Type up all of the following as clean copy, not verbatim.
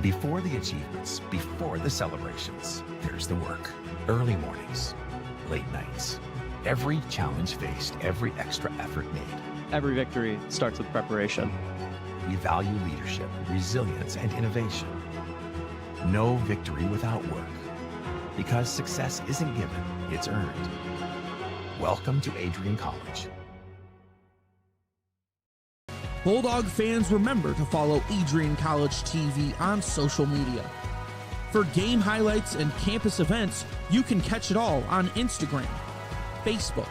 Before the achievements, before the celebrations, there's the work. Early mornings, late nights. Every challenge faced, every extra effort made. Every victory starts with preparation. We value leadership, resilience, and innovation. No victory without work. Because success isn't given, it's earned. Welcome to Adrian College. Bulldog fans, remember to follow Adrian College TV on social media. For game highlights and campus events, you can catch it all on Instagram, Facebook,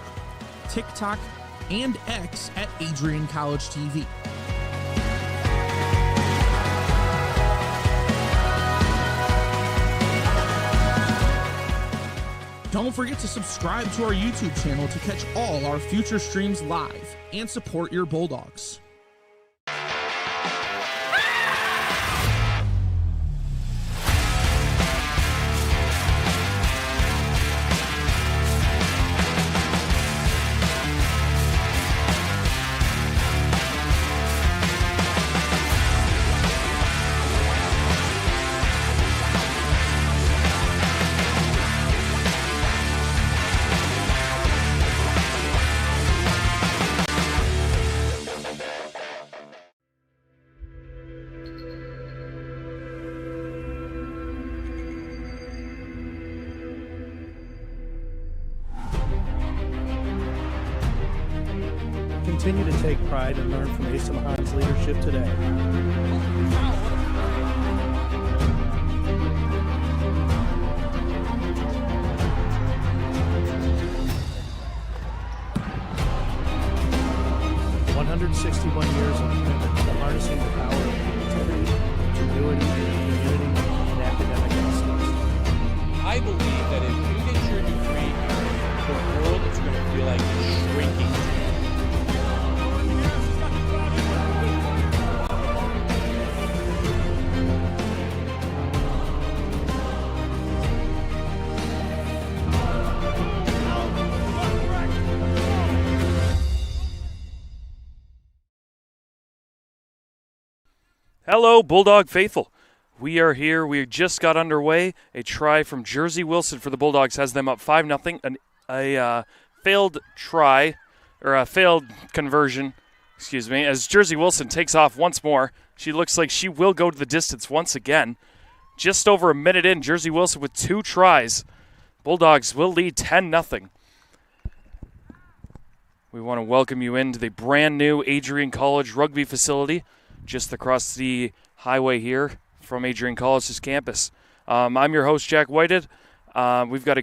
TikTok, and X at Adrian College TV. Don't forget to subscribe to our YouTube channel to catch all our future streams live and support your Bulldogs. Continue to take pride and learn from Asa Mahan's leadership today. Years of commitment to harnessing the power of creativity, ingenuity, community, and academic excellence. I believe that if you get your degree, the world is going to feel like it's shrinking. Hello, Bulldog faithful. We are here. We just got underway. A try from Jersey Wilson for the Bulldogs has them up 5-0. A failed try, or a failed conversion, as Jersey Wilson takes off once more. She looks like she will go to the distance once again. Just over a minute in, Jersey Wilson with 2 tries. Bulldogs will lead 10-0. We want to welcome you into the brand new Adrian College rugby facility, just across the highway here from Adrian College's campus. I'm your host, Jack Whited. We've got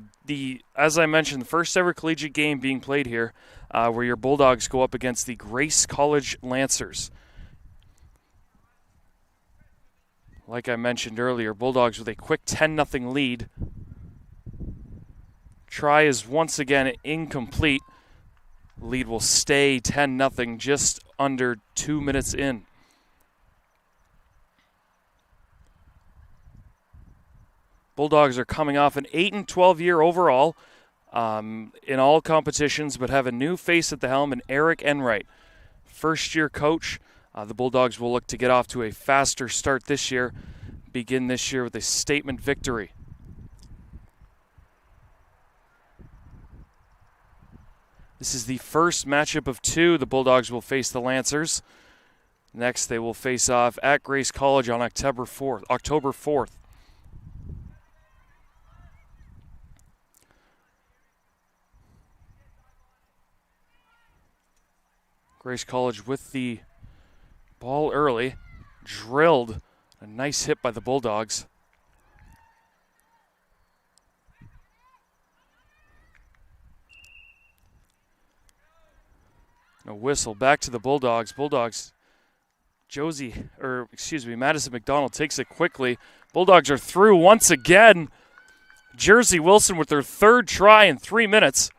as I mentioned, the first ever collegiate game being played here, where your Bulldogs go up against the Grace College Lancers. Like I mentioned earlier, Bulldogs with a quick 10-0 lead. Try is once again incomplete. Lead will stay 10-0 just under 2 minutes in. Bulldogs are coming off an 8-12 year overall in all competitions, but have a new face at the helm in Eric Enright. First-year coach. The Bulldogs will look to get off to a faster start this year, begin this year with a statement victory. This is the first matchup of 2. The Bulldogs will face the Lancers. Next, they will face off at Grace College on October 4th. Grace College with the ball early, drilled. A nice hit by the Bulldogs. A whistle back to the Bulldogs. Madison McDonald takes it quickly. Bulldogs are through once again. Jersey Wilson with their 3rd try in 3 minutes.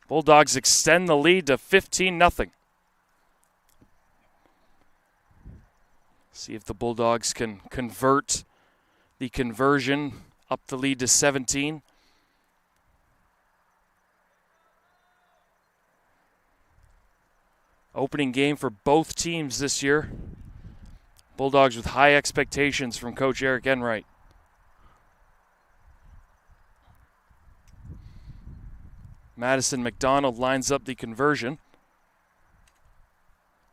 Bulldogs extend the lead to 15-0. See if the Bulldogs can convert the conversion, up the lead to 17. Opening game for both teams this year. Bulldogs with high expectations from Coach Eric Enright. Madison McDonald lines up the conversion.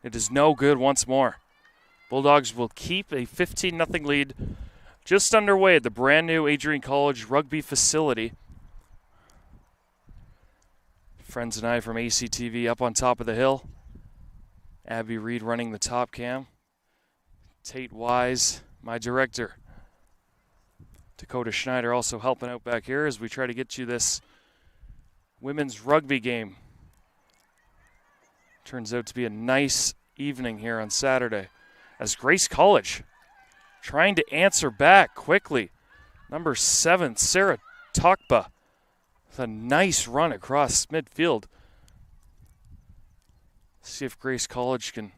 It is no good once more. Bulldogs will keep a 15-0 lead just underway at the brand new Adrian College rugby facility. Friends and I from ACTV up on top of the hill. Abby Reed running the top cam. Tate Wise, my director. Dakota Schneider also helping out back here as we try to get you this women's rugby game. Turns out to be a nice evening here on Saturday as Grace College trying to answer back quickly. Number 7, Sarah Tokpa, with a nice run across midfield. See if Grace College can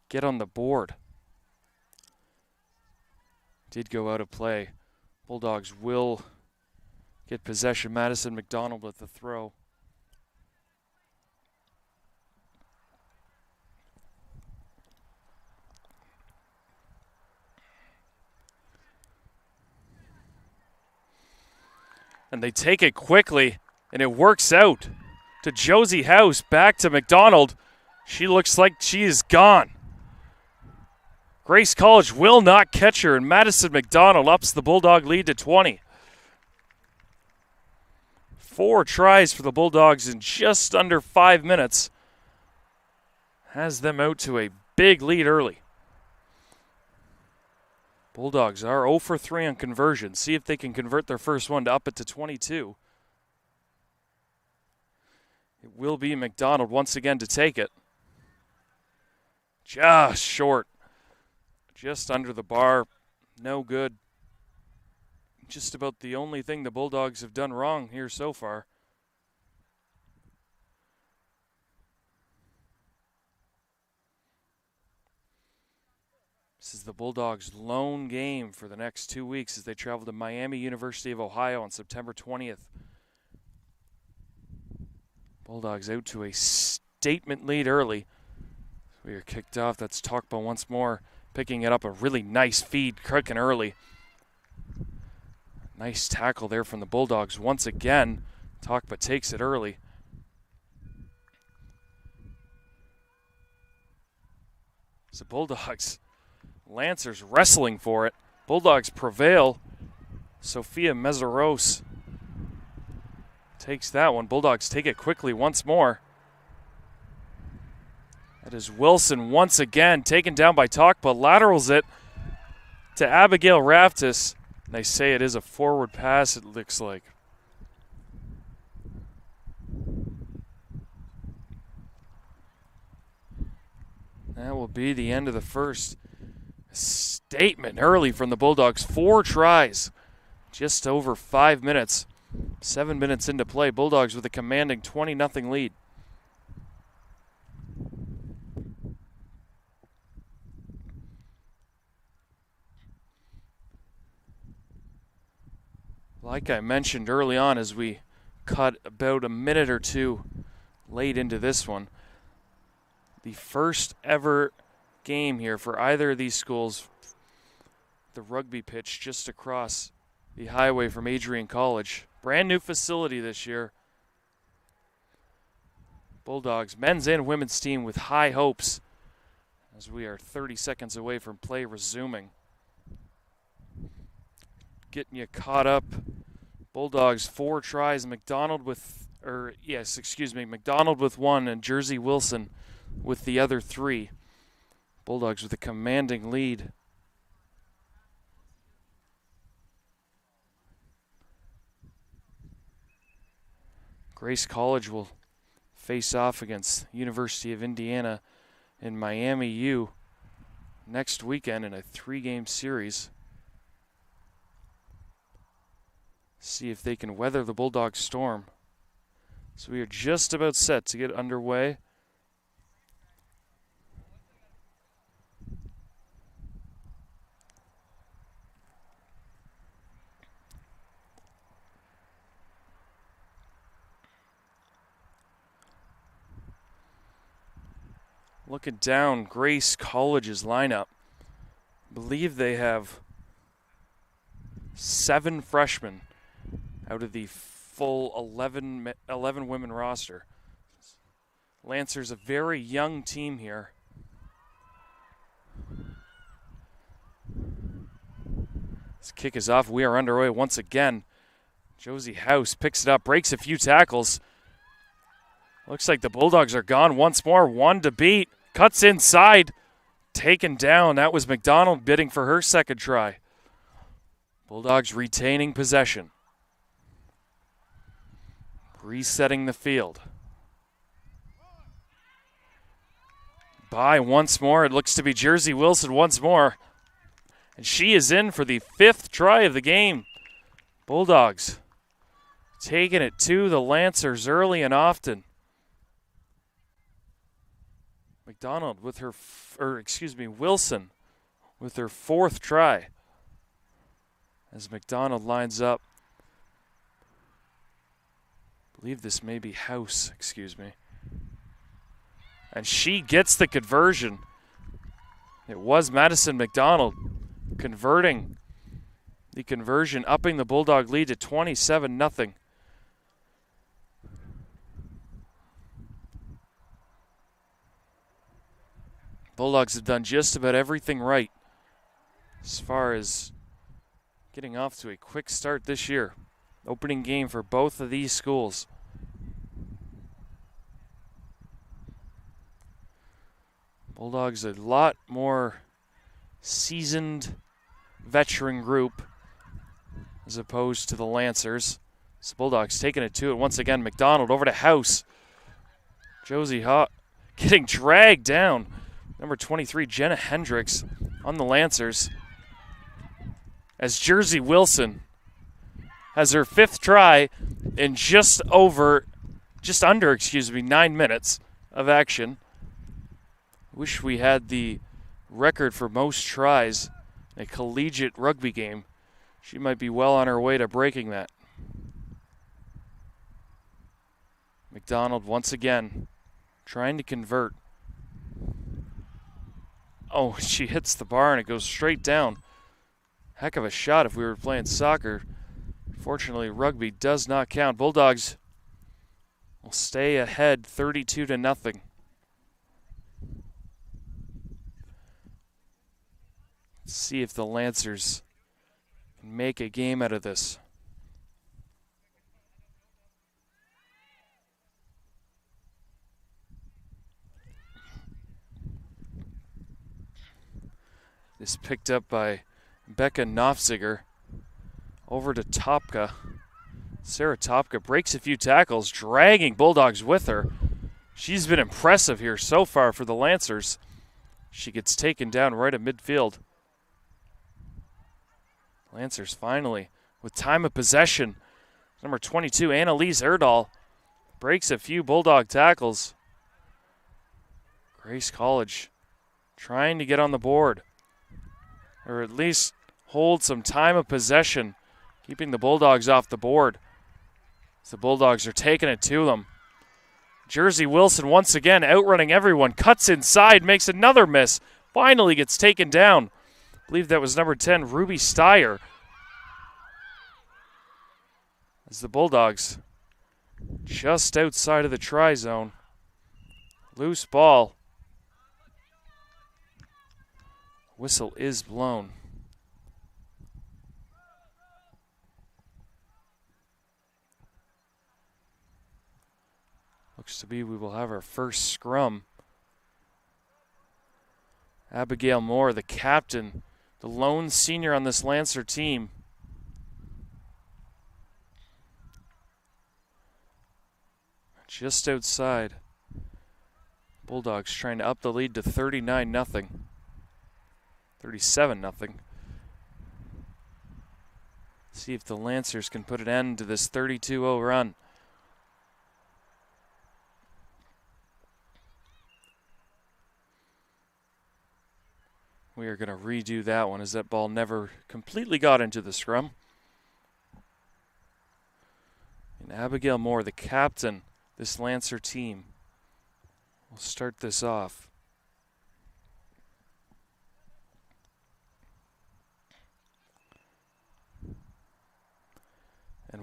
get on the board. Did go out of play. Bulldogs will get possession. Madison McDonald with the throw. And they take it quickly, and it works out to Josie House, back to McDonald. She looks like she is gone. Grace College will not catch her, and Madison McDonald ups the Bulldog lead to 20. 4 tries for the Bulldogs in just under 5 minutes. Has them out to a big lead early. Bulldogs are 0 for 3 on conversion. See if they can convert their first one to up it to 22. It will be McDonald once again to take it. Just short. Just under the bar. No good. Just about the only thing the Bulldogs have done wrong here so far. This is the Bulldogs' lone game for the next 2 weeks as they travel to Miami University of Ohio on September 20th. Bulldogs out to a statement lead early. We are kicked off. That's Tokpa once more, picking it up. A really nice feed, cooking early. Nice tackle there from the Bulldogs once again. Tokpa takes it early. It's the Bulldogs. Lancers wrestling for it. Bulldogs prevail. Sophia Mezaros takes that one. Bulldogs take it quickly once more. That is Wilson once again taken down by Tokpa. Laterals it to Abigail Raftis. They say it is a forward pass, it looks like. That will be the end of the first. Statement early from the Bulldogs. 4 tries, just over 5 minutes. 7 minutes into play. Bulldogs with a commanding 20-0 lead. Like I mentioned early on as we cut about a minute or two late into this one, the first ever game here for either of these schools, the rugby pitch just across the highway from Adrian College. Brand new facility this year. Bulldogs men's and women's team with high hopes as we are 30 seconds away from play resuming. Getting you caught up. Bulldogs 4 tries. McDonald with 1 and Jersey Wilson with the other 3. Bulldogs with a commanding lead. Grace College will face off against University of Indiana in Miami U next weekend in a 3-game series. See if they can weather the Bulldog storm. So we are just about set to get underway. Looking down Grace College's lineup. believe they have 7 freshmen out of the full 11 women roster. Lancers a very young team here. This kick is off. We are underway once again. Josie House picks it up, breaks a few tackles. Looks like the Bulldogs are gone once more. 1 to beat. Cuts inside. Taken down. That was McDonald bidding for her second try. Bulldogs retaining possession. Resetting the field. By once more. It looks to be Jersey Wilson once more. And she is in for the 5th try of the game. Bulldogs taking it to the Lancers early and often. McDonald with her, Wilson with her 4th try. As McDonald lines up. I believe this may be House, And she gets the conversion. It was Madison McDonald converting the conversion, upping the Bulldog lead to 27-0. Bulldogs have done just about everything right as far as getting off to a quick start this year. Opening game for both of these schools. Bulldogs a lot more seasoned veteran group as opposed to the Lancers. So Bulldogs taking it to it once again. McDonald over to House. Josie Hawk getting dragged down. Number 23, Jenna Hendricks on the Lancers. As Jersey Wilson has her 5th try in just under 9 minutes of action. Wish we had the record for most tries in a collegiate rugby game. She might be well on her way to breaking that. McDonald once again trying to convert. Oh, she hits the bar and it goes straight down. Heck of a shot if we were playing soccer. Fortunately, rugby does not count. Bulldogs will stay ahead 32-0. Let's see if the Lancers can make a game out of this. This picked up by Becca Knopfziger. Over to Topka. Sarah Topka breaks a few tackles, dragging Bulldogs with her. She's been impressive here so far for the Lancers. She gets taken down right at midfield. Lancers finally with time of possession. Number 22, Annalise Erdahl, breaks a few Bulldog tackles. Grace College trying to get on the board, or at least hold some time of possession, keeping the Bulldogs off the board. The Bulldogs are taking it to them. Jersey Wilson once again outrunning everyone, cuts inside, makes another miss, finally gets taken down. I believe that was number 10, Ruby Steyer. As the Bulldogs just outside of the try zone. Loose ball. Whistle is blown. Looks to be we will have our first scrum. Abigail Moore, the captain, the lone senior on this Lancer team. Just outside. Bulldogs trying to up the lead to 39-0. 37-0. See if the Lancers can put an end to this 32-0 run. We are going to redo that one as that ball never completely got into the scrum. And Abigail Moore, the captain, this Lancer team, will start this off.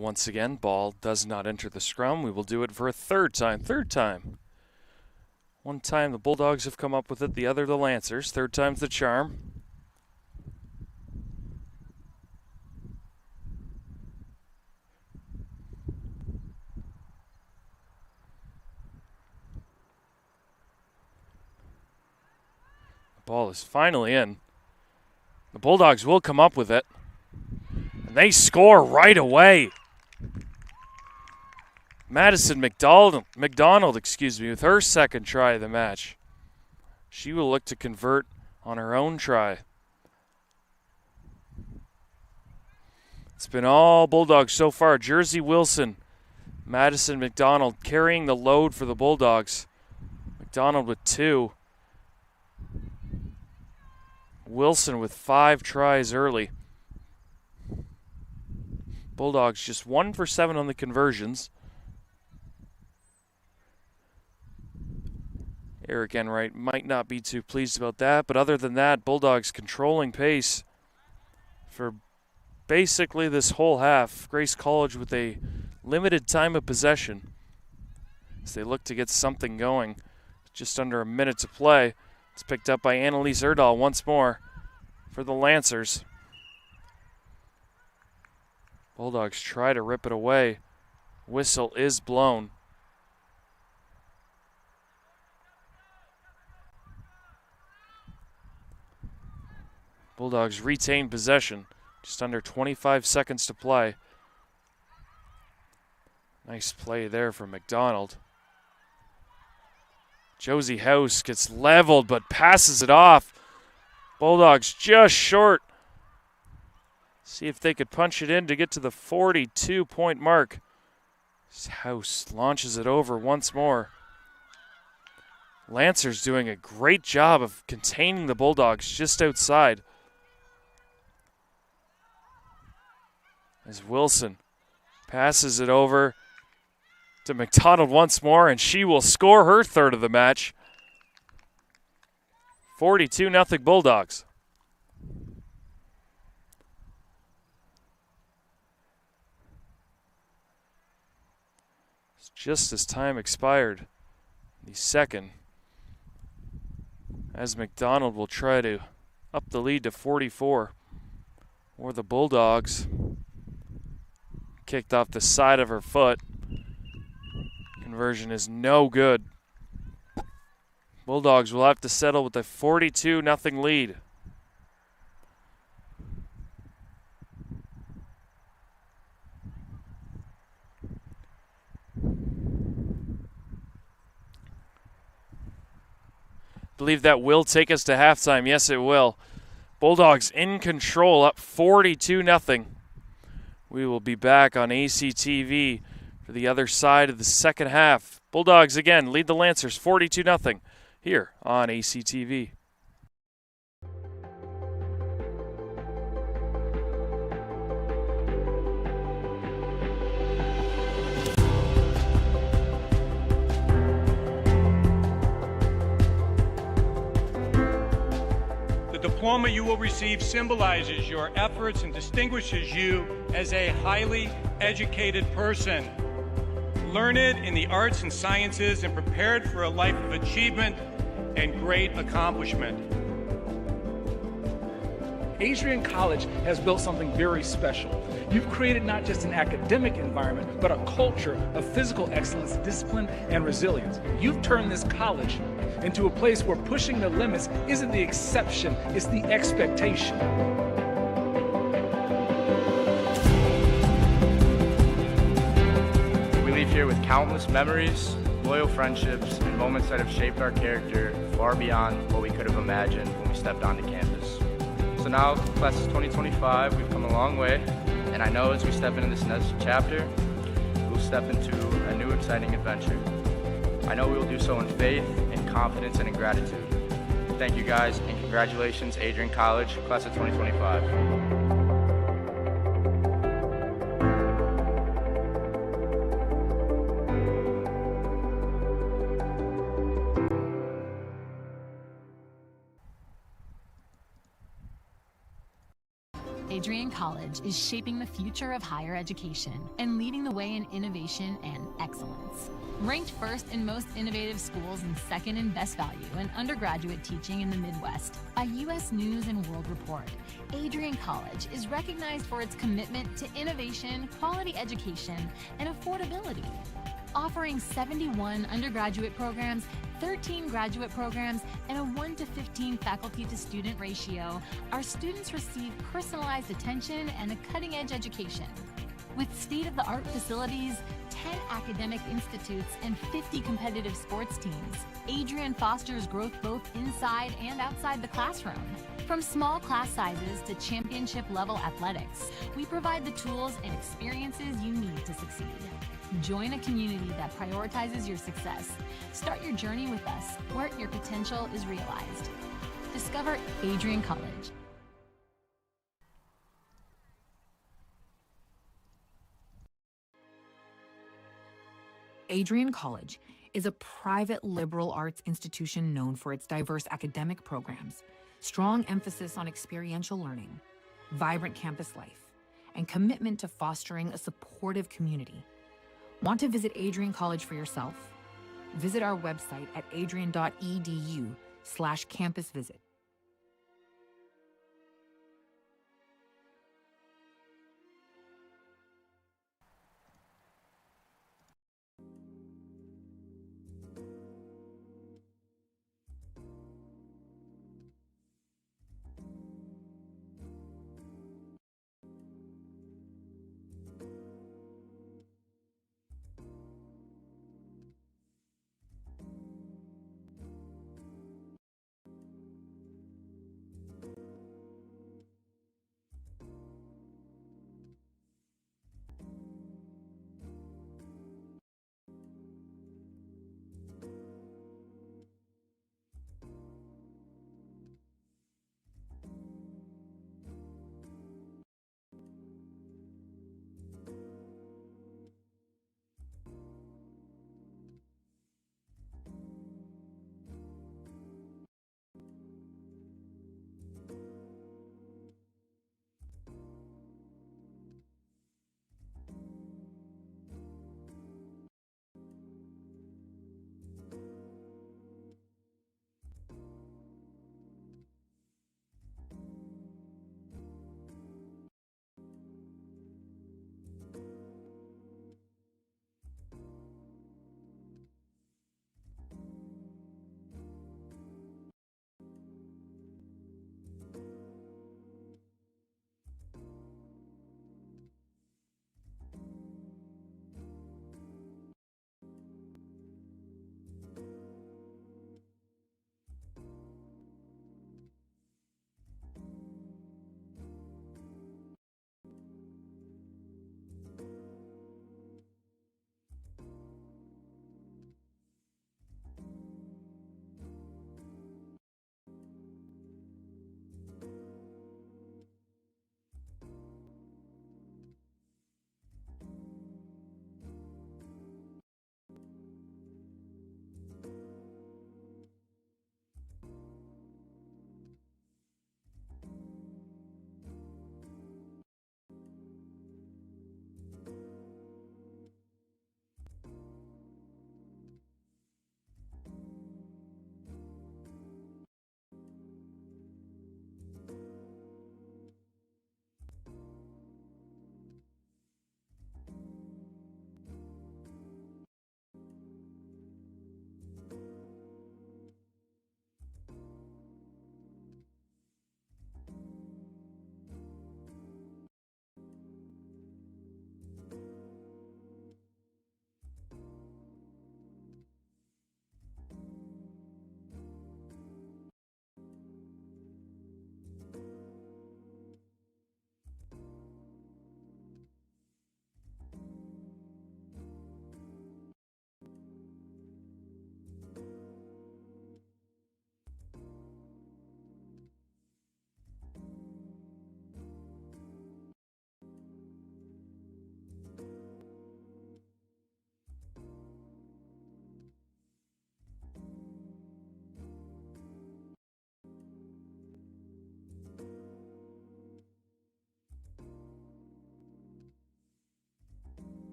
once again, ball does not enter the scrum. We will do it for a third time. One time the Bulldogs have come up with it, the other the Lancers. Third time's the charm. The ball is finally in. The Bulldogs will come up with it. And they score right away. Madison McDonald, with her second try of the match. She will look to convert on her own try. It's been all Bulldogs so far. Jersey Wilson, Madison McDonald carrying the load for the Bulldogs. McDonald with 2. Wilson with 5 tries early. Bulldogs just 1 for 7 on the conversions. Eric Enright might not be too pleased about that, but other than that, Bulldogs controlling pace for basically this whole half. Grace College with a limited time of possession as they look to get something going. Just under a minute to play. It's picked up by Annalise Erdahl once more for the Lancers. Bulldogs try to rip it away. Whistle is blown. Bulldogs retain possession. Just under 25 seconds to play. Nice play there from McDonald. Josie House gets leveled but passes it off. Bulldogs just short. See if they could punch it in to get to the 42-point mark. House launches it over once more. Lancers doing a great job of containing the Bulldogs just outside. As Wilson passes it over to McDonald once more, and she will score her third of the match. 42-0 Bulldogs. Just as time expired, the second, as McDonald will try to up the lead to 44, or the Bulldogs kicked off the side of her foot. Conversion is no good. Bulldogs will have to settle with a 42-0 lead. Believe that will take us to halftime. Yes, it will. Bulldogs in control, up 42-0. We will be back on ACTV for the other side of the second half. Bulldogs again lead the Lancers 42-0 here on ACTV. The diploma you will receive symbolizes your efforts and distinguishes you as a highly educated person, learned in the arts and sciences and prepared for a life of achievement and great accomplishment. Adrian College has built something very special. You've created not just an academic environment, but a culture of physical excellence, discipline, and resilience. You've turned this college into a place where pushing the limits isn't the exception, it's the expectation. We leave here with countless memories, loyal friendships, and moments that have shaped our character far beyond what we could have imagined when we stepped onto campus. So now, class of 2025, we've come a long way, and I know as we step into this next chapter, we'll step into a new exciting adventure. I know we will do so in faith, in confidence, and in gratitude. Thank you guys, and congratulations, Adrian College, class of 2025. Adrian College is shaping the future of higher education and leading the way in innovation and excellence. Ranked first in most innovative schools and second in best value in undergraduate teaching in the Midwest by U.S. News and World Report, Adrian College is recognized for its commitment to innovation, quality education, and affordability. Offering 71 undergraduate programs, 13 graduate programs, and a 1:15 faculty-to-student ratio, our students receive personalized attention and a cutting-edge education. With state-of-the-art facilities, 10 academic institutes, and 50 competitive sports teams, Adrian fosters growth both inside and outside the classroom. From small class sizes to championship-level athletics, we provide the tools and experiences you need to succeed. Join a community that prioritizes your success. Start your journey with us, where your potential is realized. Discover Adrian College. Adrian College is a private liberal arts institution known for its diverse academic programs, strong emphasis on experiential learning, vibrant campus life, and commitment to fostering a supportive community. Want to visit Adrian College for yourself? Visit our website at adrian.edu/campusvisit.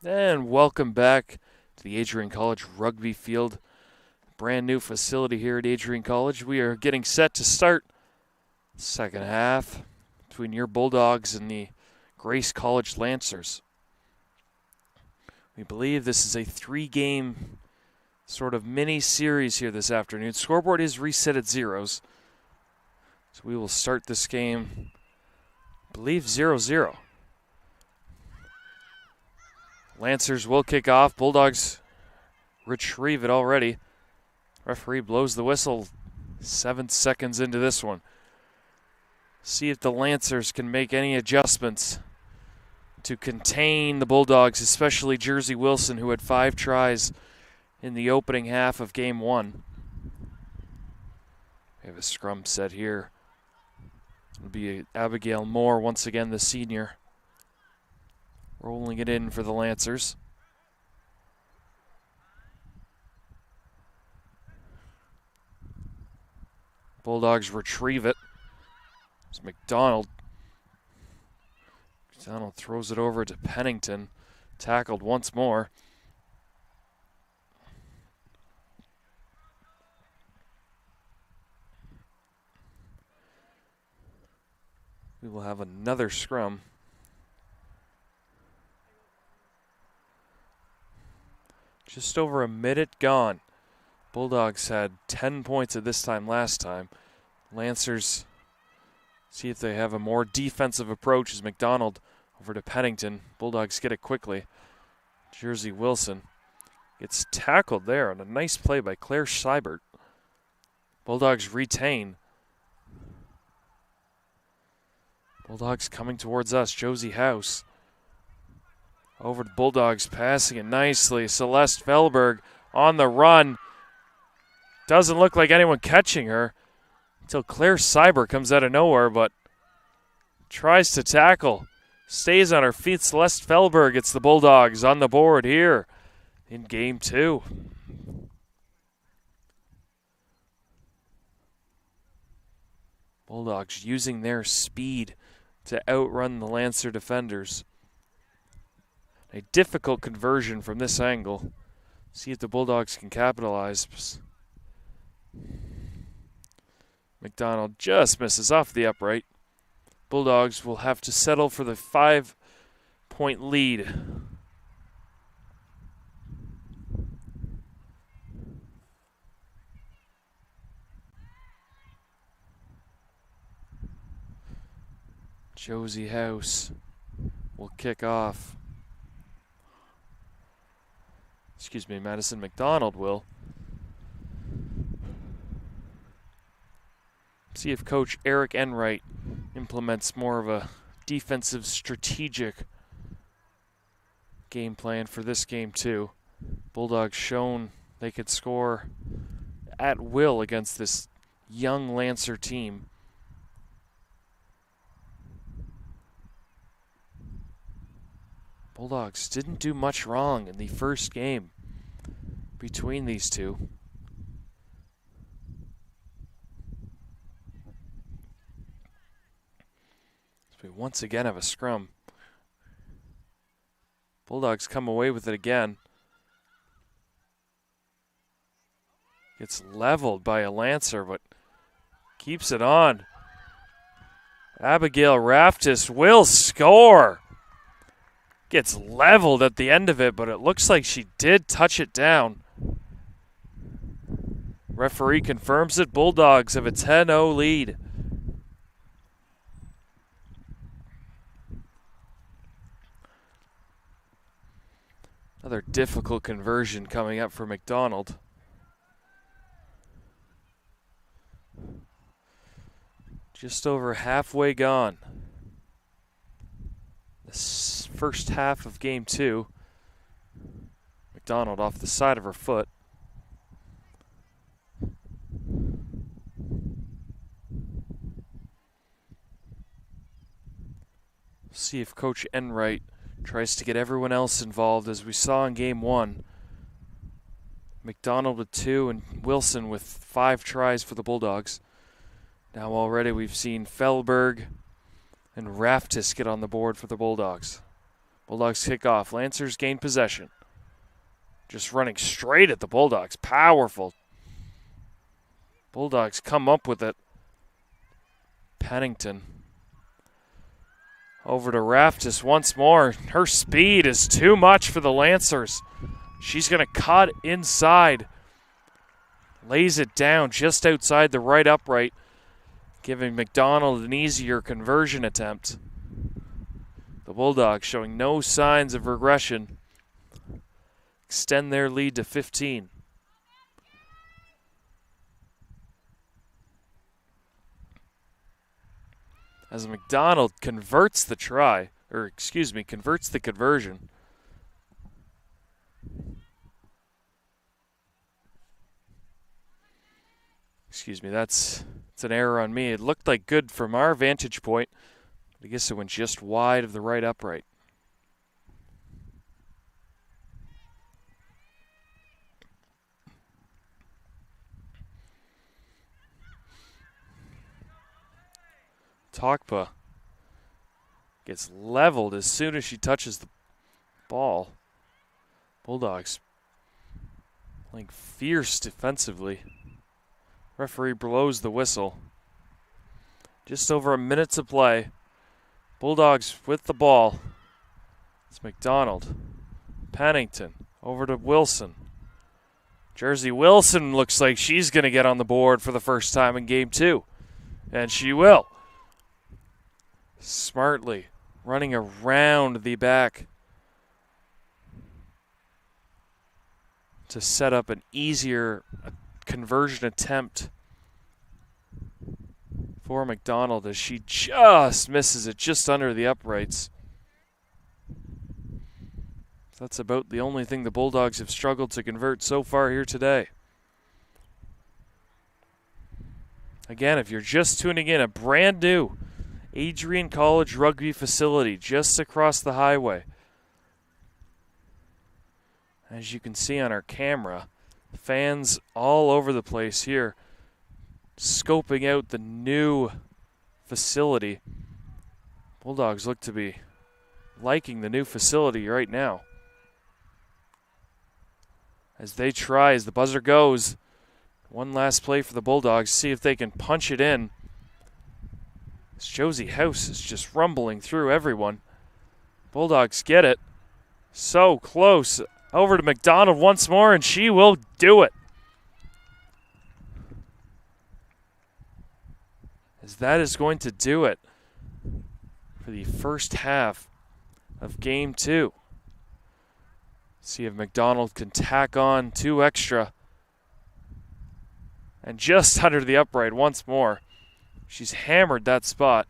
And welcome back to the Adrian College rugby field. Brand new facility here at Adrian College. We are getting set to start the second half between your Bulldogs and the Grace College Lancers. We believe this is a 3-game sort of mini series here this afternoon. Scoreboard is reset at zeros. So we will start this game, I believe, 0-0. Lancers will kick off. Bulldogs retrieve it already. Referee blows the whistle 7 seconds into this one. See if the Lancers can make any adjustments to contain the Bulldogs, especially Jersey Wilson, who had 5 tries in the opening half of game 1. We have a scrum set here. It'll be Abigail Moore, once again the senior, rolling it in for the Lancers. Bulldogs retrieve it. It's McDonald. McDonald throws it over to Pennington. Tackled once more. We will have another scrum. Just over a minute gone. Bulldogs had 10 points at this time last time. Lancers see if they have a more defensive approach as McDonald over to Pennington. Bulldogs get it quickly. Jersey Wilson gets tackled there on a nice play by Claire Seibert. Bulldogs retain. Bulldogs coming towards us. Josie House over to Bulldogs, passing it nicely. Celeste Fellberg on the run. Doesn't look like anyone catching her until Claire Seibert comes out of nowhere, but tries to tackle. Stays on her feet. Celeste Fellberg gets the Bulldogs on the board here in game 2. Bulldogs using their speed to outrun the Lancer defenders. A difficult conversion from this angle. See if the Bulldogs can capitalize. McDonald just misses off the upright. Bulldogs will have to settle for the 5-point lead. Josie House will kick off. Excuse me, Madison McDonald will. See if Coach Eric Enright implements more of a defensive, strategic game plan for this game too. Bulldogs shown they could score at will against this young Lancer team. Bulldogs didn't do much wrong in the first game between these two. So we once again have a scrum. Bulldogs come away with it again. Gets leveled by a Lancer, but keeps it on. Abigail Raftis will score. Gets leveled at the end of it, but it looks like she did touch it down. Referee confirms it. Bulldogs have a 10-0 lead. Another difficult conversion coming up for McDonald. Just over halfway gone. This first half of game 2. McDonald off the side of her foot. See if Coach Enright tries to get everyone else involved as we saw in game 1. McDonald with 2 and Wilson with 5 tries for the Bulldogs. Now already we've seen Fellberg and Raftis get on the board for the Bulldogs. Bulldogs kick off. Lancers gain possession. Just running straight at the Bulldogs. Powerful. Bulldogs come up with it. Pennington. Over to Raftis once more. Her speed is too much for the Lancers. She's going to cut inside. Lays it down just outside the right upright, giving McDonald an easier conversion attempt. The Bulldogs showing no signs of regression. Extend their lead to 15. As McDonald converts the try, or excuse me, converts the conversion. Excuse me, that's an error on me. It looked like good from our vantage point. I guess it went just wide of the right upright. Tokpa gets leveled as soon as she touches the ball. Bulldogs playing fierce defensively. Referee blows the whistle. Just over a minute to play. Bulldogs with the ball. It's McDonald. Pennington over to Wilson. Jersey Wilson looks like she's going to get on the board for the first time in game 2. And she will. Smartly running around the back to set up an easier conversion attempt for McDonald as she just misses it just under the uprights. That's about the only thing the Bulldogs have struggled to convert so far here today. Again, if you're just tuning in, a brand new Adrian College rugby facility just across the highway. As you can see on our camera, fans all over the place here scoping out the new facility. Bulldogs look to be liking the new facility right now. As they try, as the buzzer goes, one last play for the Bulldogs, see if they can punch it in. As Josie House is just rumbling through everyone. Bulldogs get it. So close. Over to McDonald once more, and she will do it. As that is going to do it for the first half of game 2. See if McDonald can tack on 2 extra. And just under the upright once more. She's hammered that spot.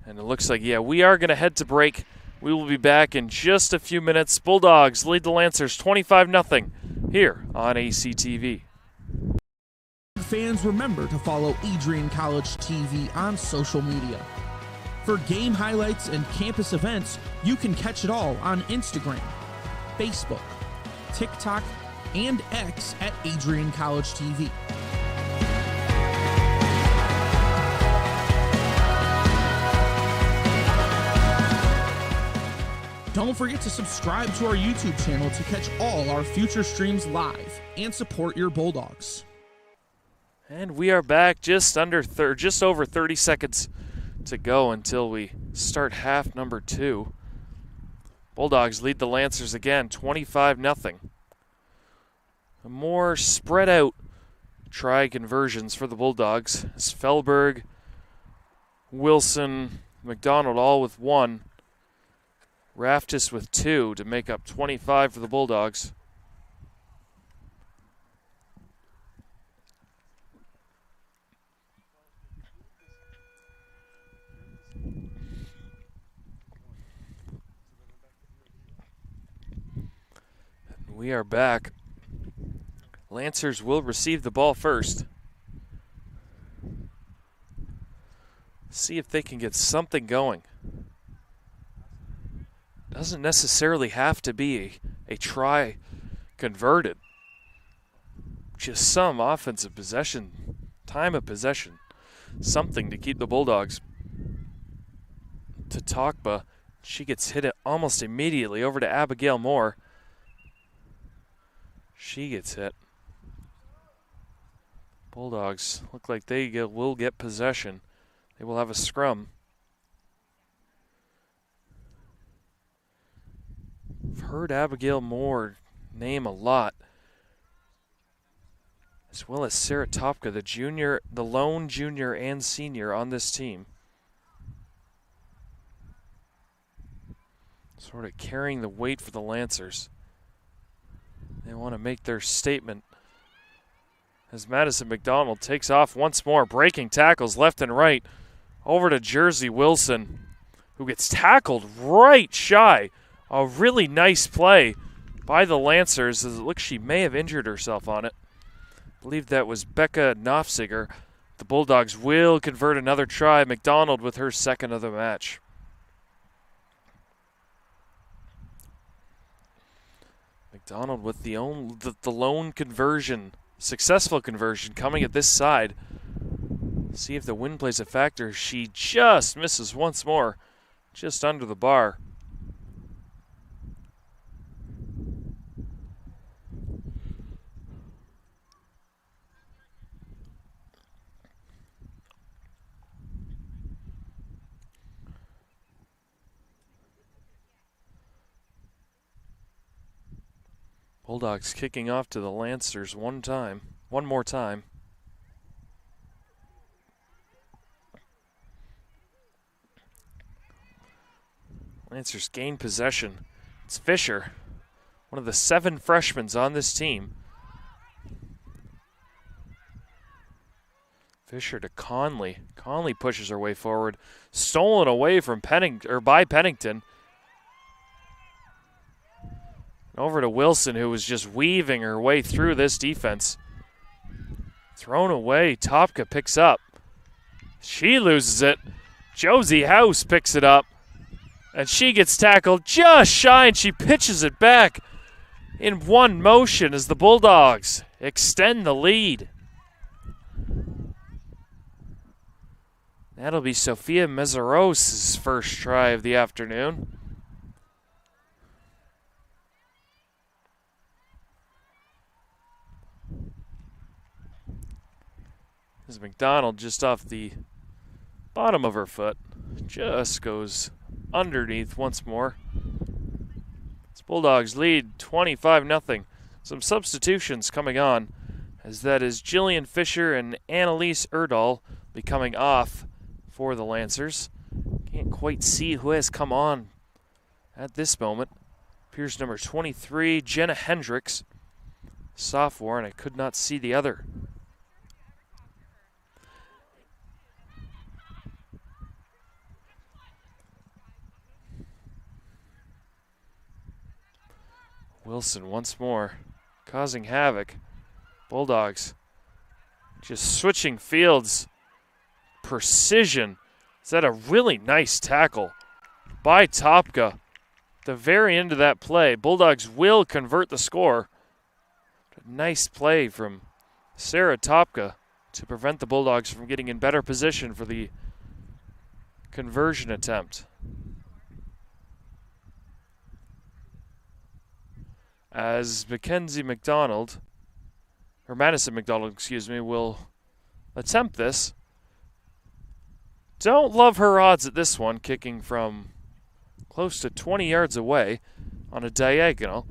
And it looks like, yeah, we are going to head to break. We will be back in just a few minutes. Bulldogs lead the Lancers 25-0 here on ACTV. Fans, remember to follow Adrian College TV on social media. For game highlights and campus events, you can catch it all on Instagram, Facebook, TikTok, and X at Adrian College TV. Don't forget to subscribe to our YouTube channel to catch all our future streams live and support your Bulldogs. And we are back just over 30 seconds to go until we start half number 2. Bulldogs lead the Lancers again, 25-0. A more spread out try conversions for the Bulldogs as Fellberg, Wilson, McDonald all with 1. Raftis with 2 to make up 25 for the Bulldogs. We are back. Lancers will receive the ball first. See if they can get something going. Doesn't necessarily have to be a try converted. just some offensive possession, time of possession, something to keep the Bulldogs. To Tokba, she gets hit almost immediately over to Abigail Moore. She gets hit. Bulldogs look like they will get possession. They will have a scrum. I've heard Abigail Moore name a lot, as well as Sarah Topka, the lone junior and senior on this team. Sort of carrying the weight for the Lancers. They want to make their statement. As Madison McDonald takes off once more, breaking tackles left and right. Over to Jersey Wilson, who gets tackled right shy. A really nice play by the Lancers, as it looks she may have injured herself on it. I believe that was Becca Knopfsiger. The Bulldogs will convert another try. McDonald with her second of the match. McDonald with the lone conversion, successful conversion coming at this side. See if the wind plays a factor. She just misses once more, just under the bar. Bulldogs kicking off to the Lancers one more time. Lancers gain possession. It's Fisher, one of the 7 freshmen on this team. Fisher to Conley. Conley pushes her way forward. Stolen away from by Pennington. Over to Wilson, who was just weaving her way through this defense. Thrown away. Topka picks up. She loses it. Josie House picks it up. And she gets tackled just shy, and she pitches it back in one motion as the Bulldogs extend the lead. That'll be Sophia Mezaros' first try of the afternoon. As McDonald, just off the bottom of her foot, just goes underneath once more. It's Bulldogs lead 25-0. Some substitutions coming on, as that is Jillian Fisher and Annalise Erdahl be coming off for the Lancers. Can't quite see who has come on at this moment. Appears number 23, Jenna Hendricks, sophomore, and I could not see the other. Wilson once more, causing havoc. Bulldogs just switching fields. Precision. Is that a really nice tackle by Topka? The very end of that play. Bulldogs will convert the score. A nice play from Sarah Topka to prevent the Bulldogs from getting in better position for the conversion attempt. As Madison McDonald, will attempt this. Don't love her odds at this one, kicking from close to 20 yards away on a diagonal.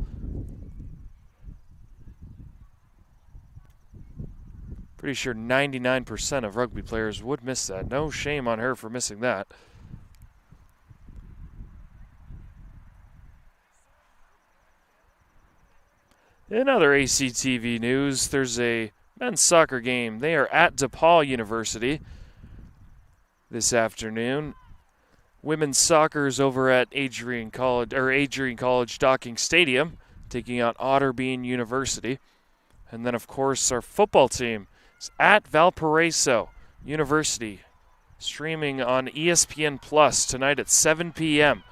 Pretty sure 99% of rugby players would miss that. No shame on her for missing that. In other ACTV news, there's a men's soccer game. They are at DePaul University this afternoon. Women's soccer is over at Adrian College Docking Stadium, taking on Otterbein University. And then, of course, our football team is at Valparaiso University, streaming on ESPN Plus tonight at 7 p.m.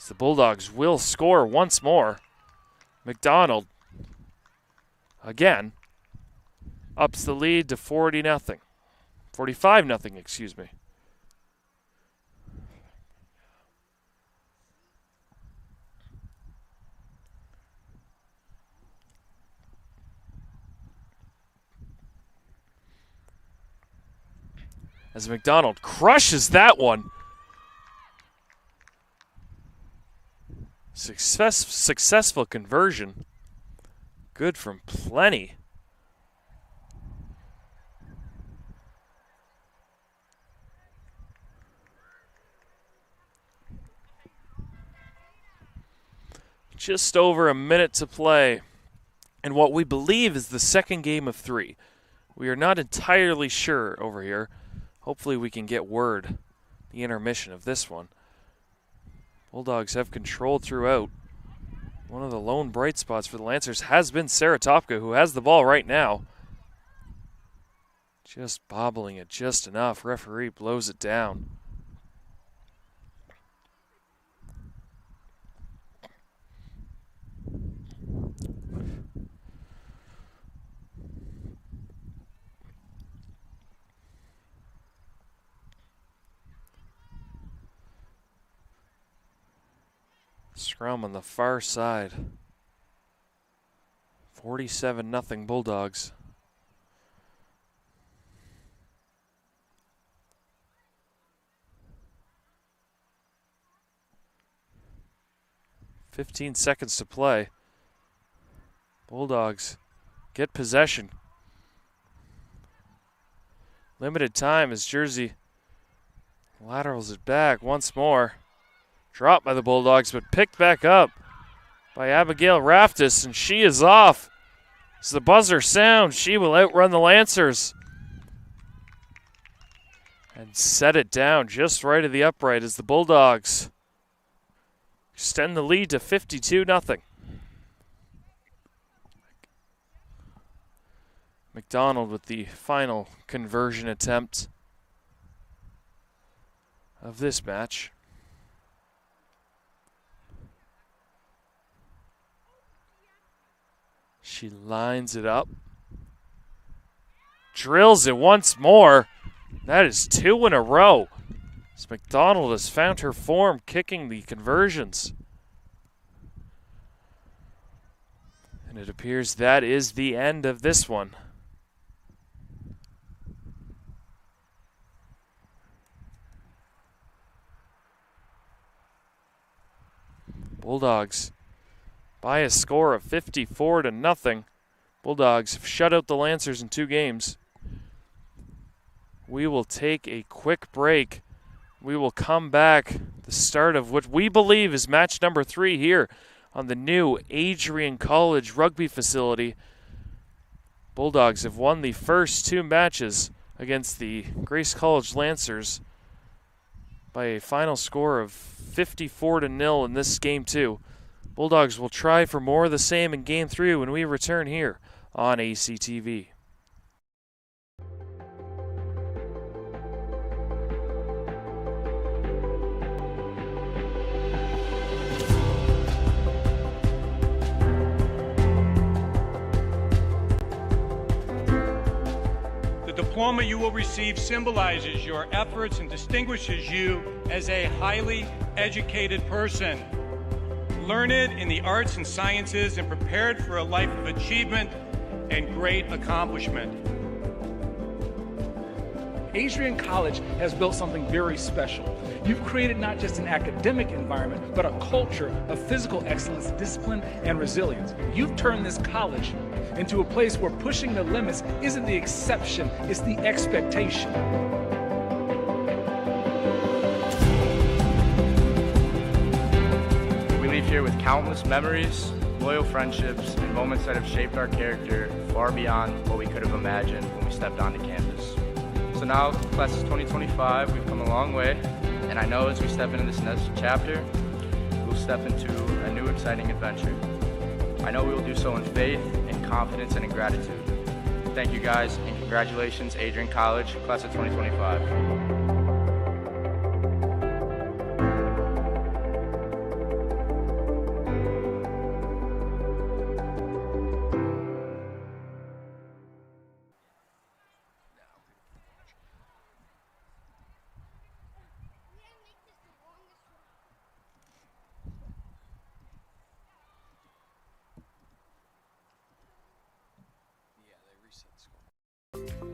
The Bulldogs will score once more. McDonald, again, ups the lead to 40-0. 45-0, excuse me. As McDonald crushes that one. Successful conversion. Good from plenty. Just over a minute to play in what we believe is the second game of 3. We are not entirely sure over here. Hopefully we can get word the intermission of this one. Bulldogs have controlled throughout. One of the lone bright spots for the Lancers has been Sarah Topka, who has the ball right now. Just bobbling it just enough. Referee blows it down. Scrum on the far side. 47-0 Bulldogs. "15 seconds to play. Bulldogs get possession. Limited time as Jersey laterals it back once more. Dropped by the Bulldogs, but picked back up by Abigail Raftis, and she is off. As the buzzer sounds, she will outrun the Lancers and set it down just right of the upright as the Bulldogs extend the lead to 52-0. McDonald with the final conversion attempt of this match. She lines it up. Drills it once more. That is 2 in a row. As McDonald has found her form kicking the conversions. And it appears that is the end of this one. Bulldogs by a score of 54-0. Bulldogs have shut out the Lancers in 2 games. We will take a quick break. We will come back. The start of what we believe is match number 3 here on the new Adrian College rugby facility. Bulldogs have won the first 2 matches against the Grace College Lancers by a final score of 54-0 in this game 2. Bulldogs will try for more of the same in Game 3 when we return here on ACTV. The diploma you will receive symbolizes your efforts and distinguishes you as a highly educated person, learned in the arts and sciences and prepared for a life of achievement and great accomplishment. Adrian College has built something very special. You've created not just an academic environment, but a culture of physical excellence, discipline, and resilience. You've turned this college into a place where pushing the limits isn't the exception, it's the expectation. We leave here with countless memories, loyal friendships, and moments that have shaped our character far beyond what we could have imagined when we stepped onto campus. So now, class of 2025, we've come a long way, and I know as we step into this next chapter, we'll step into a new exciting adventure. I know we will do so in faith, in confidence, and in gratitude. Thank you guys, and congratulations, Adrian College, class of 2025.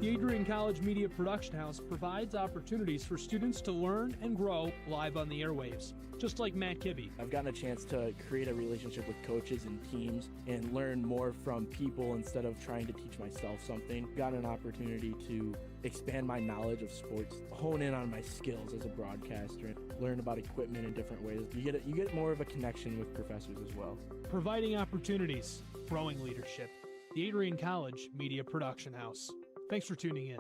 The Adrian College Media Production House provides opportunities for students to learn and grow live on the airwaves, just like Matt Kibbe. I've gotten a chance to create a relationship with coaches and teams and learn more from people instead of trying to teach myself something. Gotten an opportunity to expand my knowledge of sports, hone in on my skills as a broadcaster, learn about equipment in different ways. You get more of a connection with professors as well. Providing opportunities, growing leadership. The Adrian College Media Production House. Thanks for tuning in.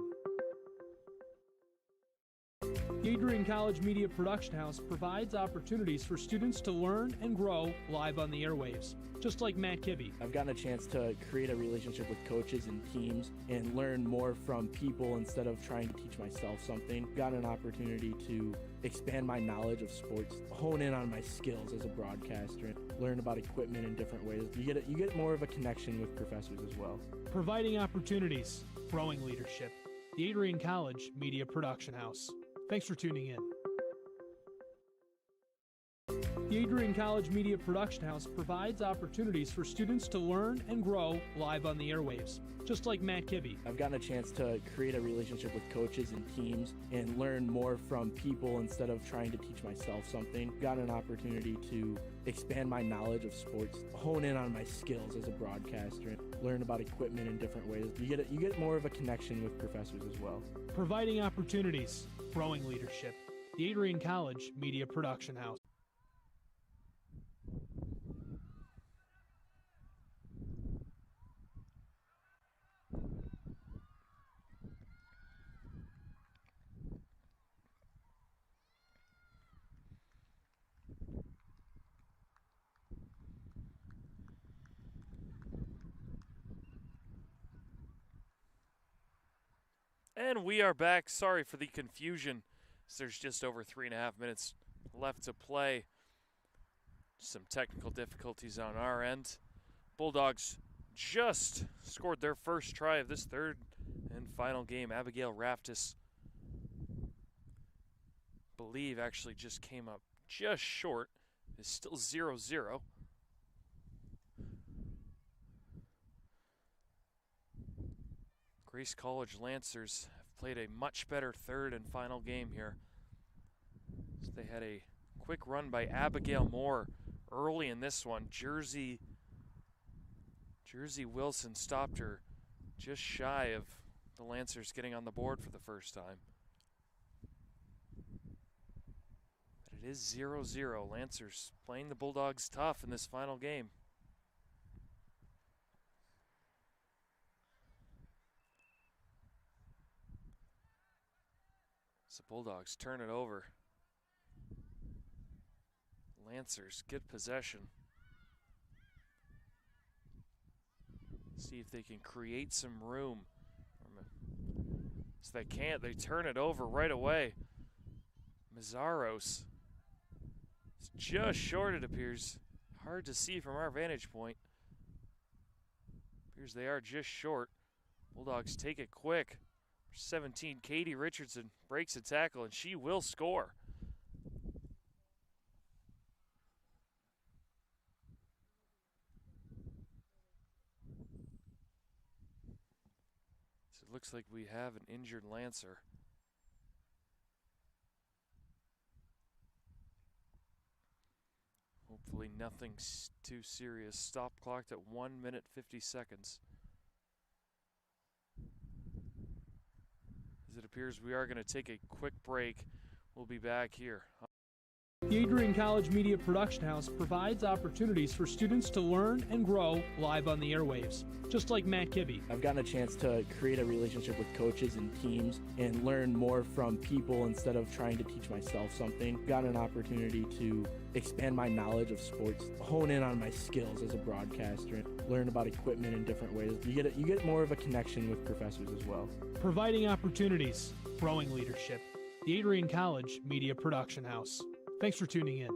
The Adrian College Media Production House provides opportunities for students to learn and grow live on the airwaves, just like Matt Kibbe. I've gotten a chance to create a relationship with coaches and teams and learn more from people instead of trying to teach myself something. Gotten an opportunity to expand my knowledge of sports, hone in on my skills as a broadcaster, learn about equipment in different ways. You get more of a connection with professors as well. Providing opportunities, growing leadership. The Adrian College Media Production House. Thanks for tuning in. The Adrian College Media Production House provides opportunities for students to learn and grow live on the airwaves, just like Matt Kibbe. I've gotten a chance to create a relationship with coaches and teams and learn more from people instead of trying to teach myself something. Gotten an opportunity to expand my knowledge of sports, hone in on my skills as a broadcaster, learn about equipment in different ways. You get more of a connection with professors as well. Providing opportunities, growing leadership. The Adrian College Media Production House. And we are back. Sorry for the confusion. There's just over 3.5 minutes left to play. Some technical difficulties on our end. Bulldogs just scored their first try of this third and final game. Abigail Raftis, believe, actually just came up just short. It's still 0-0. Grace College Lancers have played a much better third and final game here. So they had a quick run by Abigail Moore early in this one. Jersey Wilson stopped her just shy of the Lancers getting on the board for the first time. But it is 0-0. Lancers playing the Bulldogs tough in this final game. So Bulldogs turn it over. Lancers get possession. See if they can create some room. So they can't. They turn it over right away. Mazzaros. It's just short, it appears. Hard to see from our vantage point. Appears they are just short. Bulldogs take it quick. 17, Katie Richardson breaks a tackle, and she will score. So it looks like we have an injured Lancer. Hopefully nothing too serious. Stop clocked at 1 minute 50 seconds. As it appears we are going to take a quick break. We'll be back here. The Adrian College Media Production House provides opportunities for students to learn and grow live on the airwaves, just like Matt Kibbe. I've gotten a chance to create a relationship with coaches and teams and learn more from people instead of trying to teach myself something. Gotten an opportunity to expand my knowledge of sports, hone in on my skills as a broadcaster, learn about equipment in different ways. You get more of a connection with professors as well. Providing opportunities, growing leadership. The Adrian College Media Production House. Thanks for tuning in.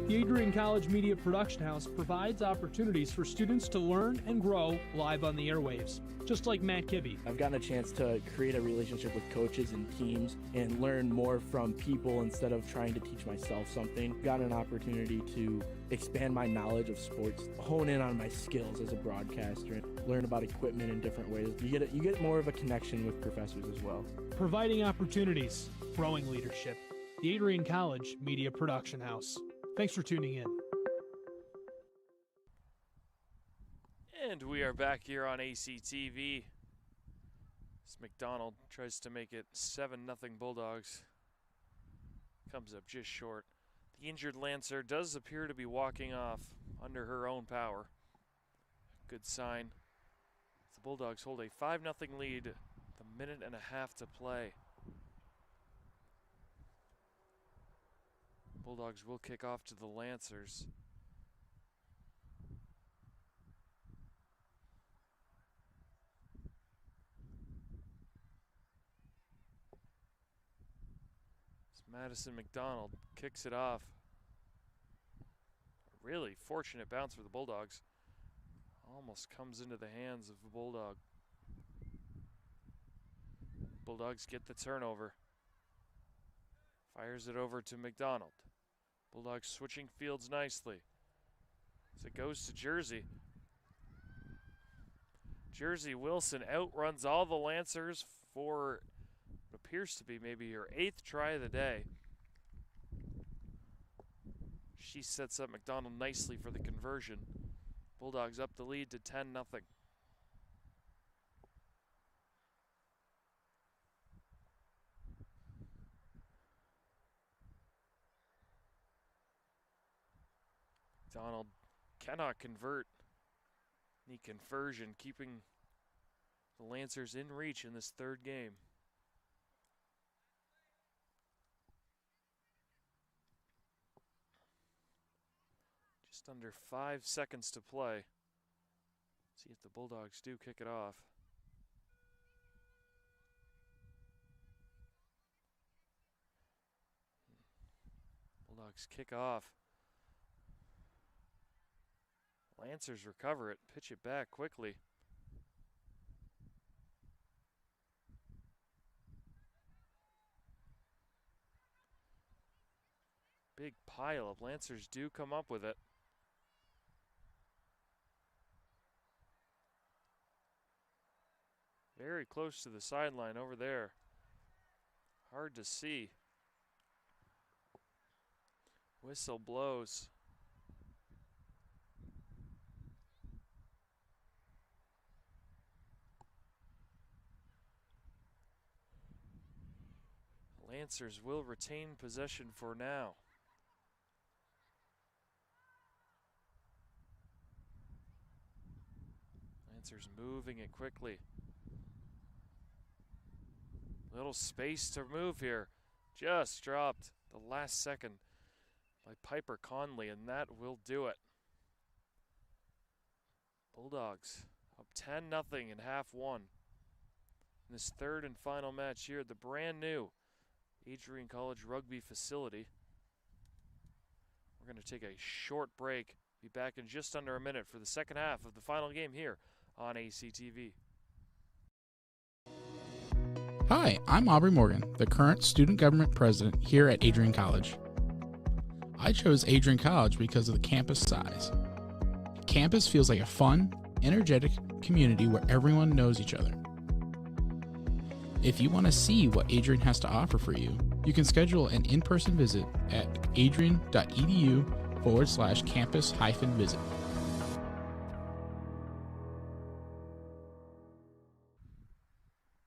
The Adrian College Media Production House provides opportunities for students to learn and grow live on the airwaves, just like Matt Kibbe. I've gotten a chance to create a relationship with coaches and teams and learn more from people instead of trying to teach myself something. Gotten an opportunity to expand my knowledge of sports, hone in on my skills as a broadcaster, and learn about equipment in different ways. You get more of a connection with professors as well. Providing opportunities, growing leadership. The Adrian College Media Production House. Thanks for tuning in. And we are back here on ACTV. As McDonald tries to make it 7-0 Bulldogs. Comes up just short. The injured Lancer does appear to be walking off under her own power. Good sign. The Bulldogs hold a 5-0 lead with a minute and a half to play. Bulldogs will kick off to the Lancers. Madison McDonald kicks it off. A really fortunate bounce for the Bulldogs. Almost comes into the hands of the Bulldog. Bulldogs get the turnover. Fires it over to McDonald. Bulldogs switching fields nicely. As it goes to Jersey. Jersey Wilson outruns all the Lancers for what appears to be maybe her 8th try of the day. She sets up McDonald nicely for the conversion. Bulldogs up the lead to 10-0. McDonald cannot convert the conversion, keeping the Lancers in reach in this third game. Just under 5 seconds to play. See if the Bulldogs do kick it off. Bulldogs kick off. Lancers recover it, pitch it back quickly. Big pile of Lancers do come up with it. Very close to the sideline over there. Hard to see. Whistle blows. Lancers will retain possession for now. Lancers moving it quickly. Little space to move here. Just dropped the last second by Piper Conley, and that will do it. Bulldogs up 10-0 in half one. In this third and final match here at the brand new Adrian College Rugby facility. We're going to take a short break. Be back in just under a minute for the second half of the final game here on ACTV. Hi, I'm Aubrey Morgan, the current student government president here at Adrian College. I chose Adrian College because of the campus size. Campus feels like a fun, energetic community where everyone knows each other. If you want to see what Adrian has to offer for you, you can schedule an in-person visit at adrian.edu/campus-visit.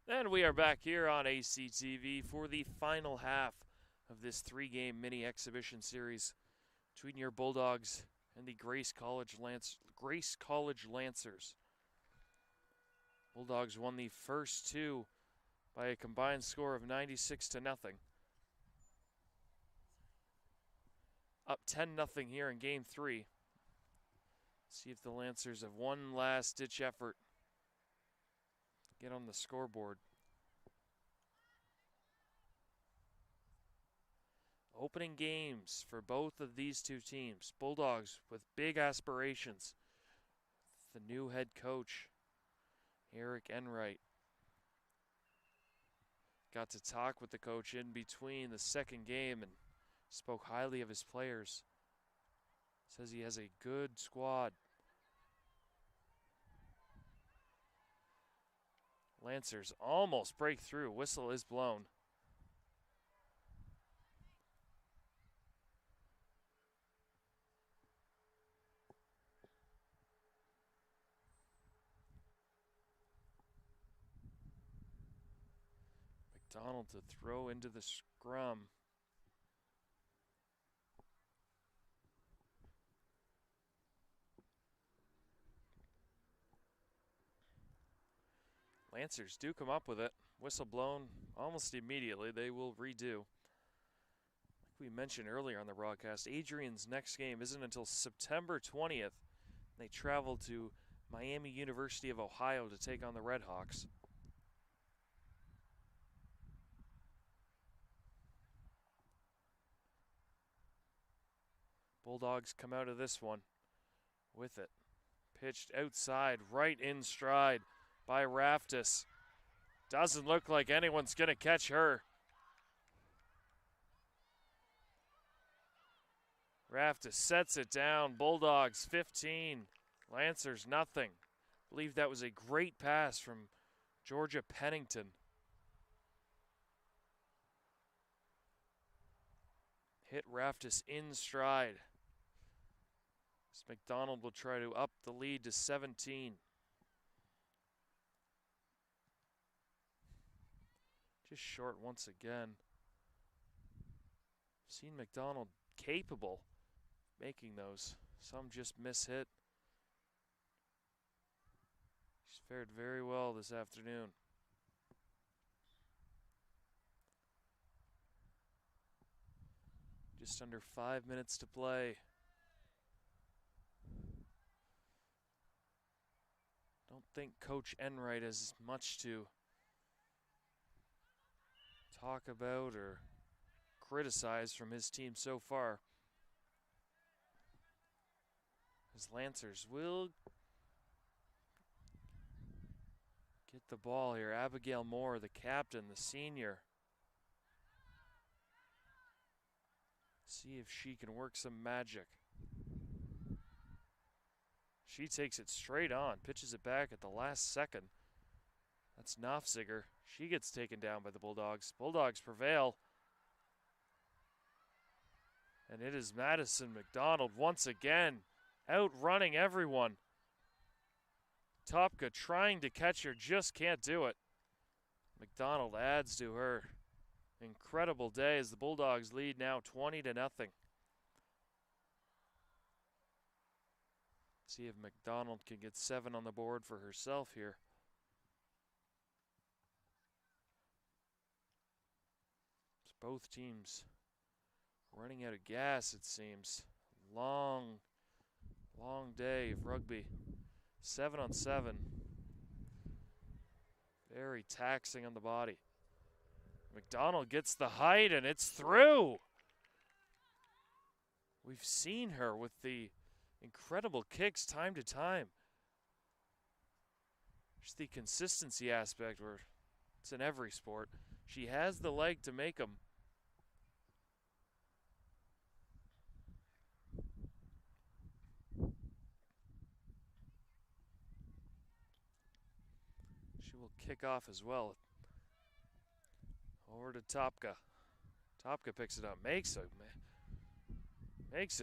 And we are back here on ACTV for the final half of this 3-game mini exhibition series between your Bulldogs and the Grace College Lancers. Bulldogs won the first two by a combined score of 96-0. Up 10-0 here in Game 3. See if the Lancers have one last-ditch effort. Get on the scoreboard. Opening games for both of these two teams. Bulldogs with big aspirations. The new head coach, Eric Enright. Got to talk with the coach in between the second game and spoke highly of his players. Says he has a good squad. Lancers almost break through. Whistle is blown. McDonald to throw into the scrum. Lancers do come up with it. Whistle blown almost immediately. They will redo. Like we mentioned earlier on the broadcast, Adrian's next game isn't until September 20th. They travel to Miami University of Ohio to take on the Red Hawks. Bulldogs come out of this one with it. Pitched outside, right in stride by Raftis. Doesn't look like anyone's going to catch her. Raftis sets it down. Bulldogs 15. Lancers nothing. I believe that was a great pass from Georgia Pennington. Hit Raftis in stride. McDonald will try to up the lead to 17. Just short once again. Seen McDonald capable making those. Some just miss hit. He's fared very well this afternoon. Just under 5 minutes to play. Don't think Coach Enright has much to talk about or criticize from his team so far. His Lancers will get the ball here. Abigail Moore, the captain, the senior. See if she can work some magic. She takes it straight on, pitches it back at the last second. That's Nofziger. She gets taken down by the Bulldogs. Bulldogs prevail. And it is Madison McDonald once again, outrunning everyone. Topka trying to catch her, just can't do it. McDonald adds to her incredible day as the Bulldogs lead now 20-0. See if McDonald can get 7 on the board for herself here. It's both teams running out of gas, it seems. Long day of rugby. 7-on-7. Very taxing on the body. McDonald gets the height and it's through. We've seen her with the incredible kicks time to time. Just the consistency aspect where it's in every sport. She has the leg to make them. She will kick off as well. Over to Topka. Topka picks it up, makes a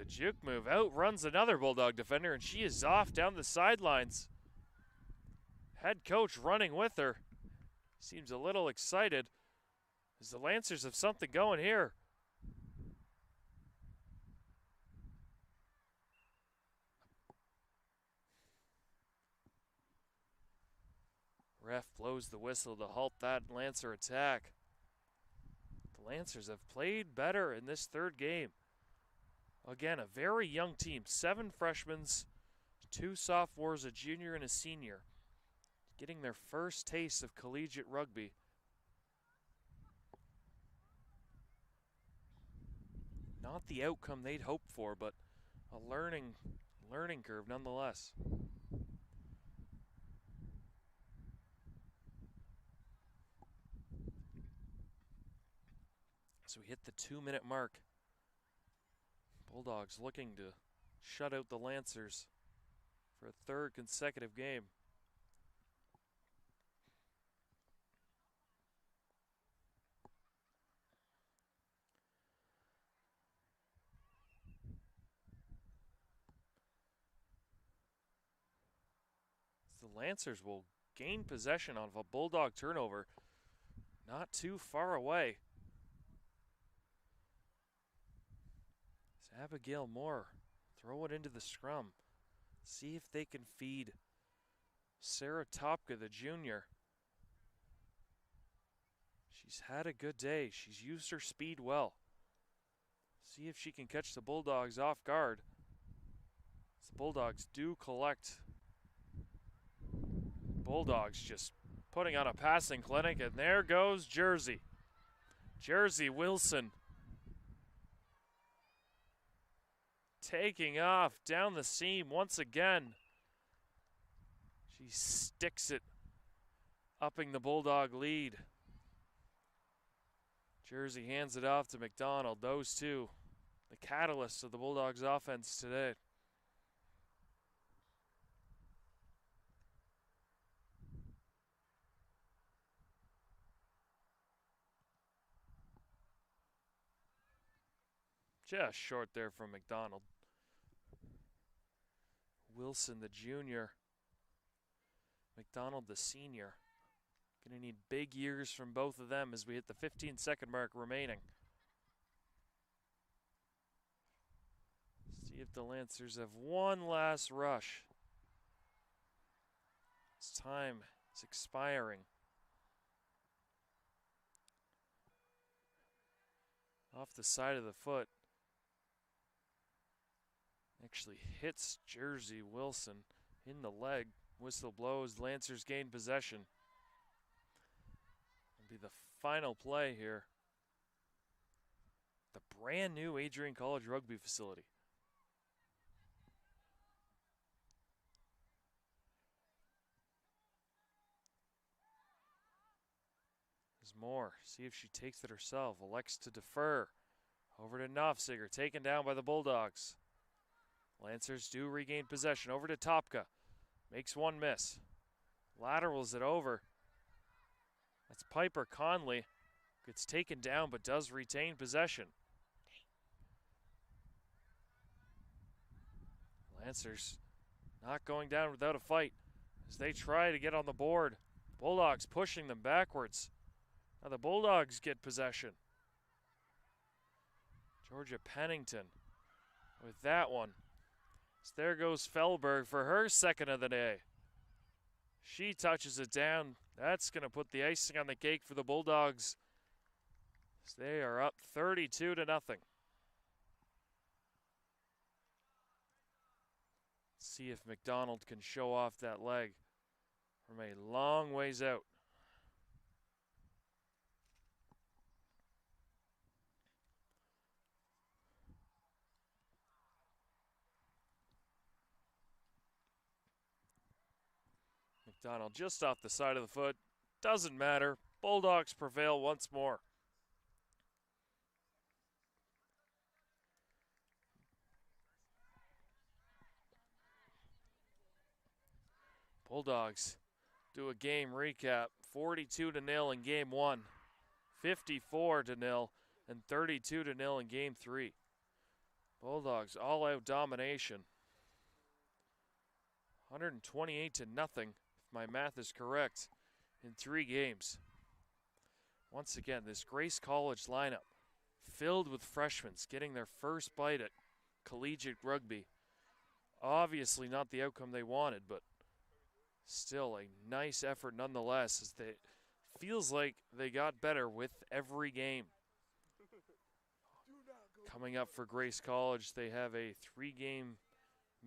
juke move, outruns another Bulldog defender, and she is off down the sidelines. Head coach running with her. Seems a little excited as the Lancers have something going here. Ref blows the whistle to halt that Lancer attack. The Lancers have played better in this third game. Again, a very young team. 7 freshmen, 2 sophomores, a junior, and a senior. Getting their first taste of collegiate rugby. Not the outcome they'd hoped for, but a learning curve nonetheless. So we hit the 2-minute mark. Bulldogs looking to shut out the Lancers for a third consecutive game. The Lancers will gain possession of a Bulldog turnover not too far away. It's Abigail Moore. Throw it into the scrum. See if they can feed Sarah Topka, the junior. She's had a good day. She's used her speed well. See if she can catch the Bulldogs off guard. The Bulldogs do collect. Bulldogs just putting on a passing clinic, and there goes Jersey. Jersey Wilson taking off down the seam once again. She sticks it, upping the Bulldog lead. Jersey hands it off to McDonald. Those two, the catalysts of the Bulldogs offense today. Just short there from McDonald. Wilson, the junior. McDonald, the senior. Going to need big years from both of them as we hit the 15-second mark remaining. See if the Lancers have one last rush. This time is expiring. Off the side of the foot. Actually hits Jersey Wilson in the leg. Whistle blows. Lancers gain possession. It'll be the final play here. The brand new Adrian College rugby facility. There's more. See if she takes it herself. Elects to defer. Over to Knopfsiger. Taken down by the Bulldogs. Lancers do regain possession. Over to Topka. Makes one miss. Laterals it over. That's Piper Conley. Gets taken down but does retain possession. Lancers not going down without a fight as they try to get on the board. Bulldogs pushing them backwards. Now the Bulldogs get possession. Georgia Pennington with that one. So there goes Fellberg for her second of the day. She touches it down. That's going to put the icing on the cake for the Bulldogs. So they are up 32-0. See if McDonald can show off that leg from a long ways out. McDonald just off the side of the foot. Doesn't matter. Bulldogs prevail once more. Bulldogs do a game recap. 42-0 in game 1. 54-0 and 32-0 in game 3. Bulldogs all-out domination. 128-0. My math is correct, in 3 games. Once again, this Grace College lineup filled with freshmen getting their first bite at collegiate rugby. Obviously not the outcome they wanted, but still a nice effort nonetheless, as it feels like they got better with every game. Coming up for Grace College, they have a 3-game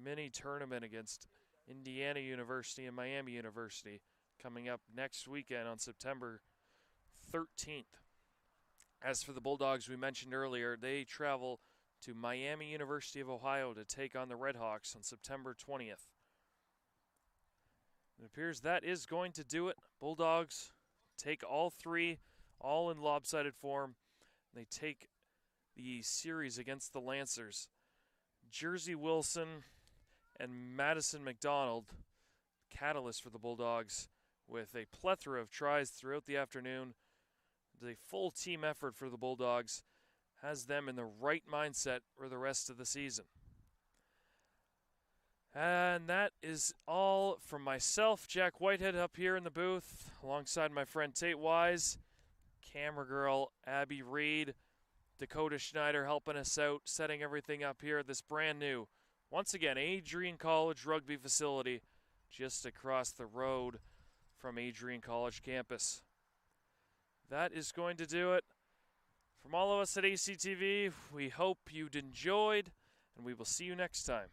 mini tournament against Indiana University and Miami University coming up next weekend on September 13th. As for the Bulldogs, we mentioned earlier, they travel to Miami University of Ohio to take on the Redhawks on September 20th. It appears that is going to do it. Bulldogs take all 3, all in lopsided form. They take the series against the Lancers Jersey Wilson and Madison McDonald, catalyst for the Bulldogs, with a plethora of tries throughout the afternoon. The full team effort for the Bulldogs has them in the right mindset for the rest of the season. And that is all from myself, Jack Whitehead, up here in the booth, alongside my friend Tate Wise, camera girl Abby Reed, Dakota Schneider helping us out, setting everything up here at this brand new, once again, Adrian College rugby facility just across the road from Adrian College campus. That is going to do it. From all of us at ACTV, we hope you enjoyed, and we will see you next time.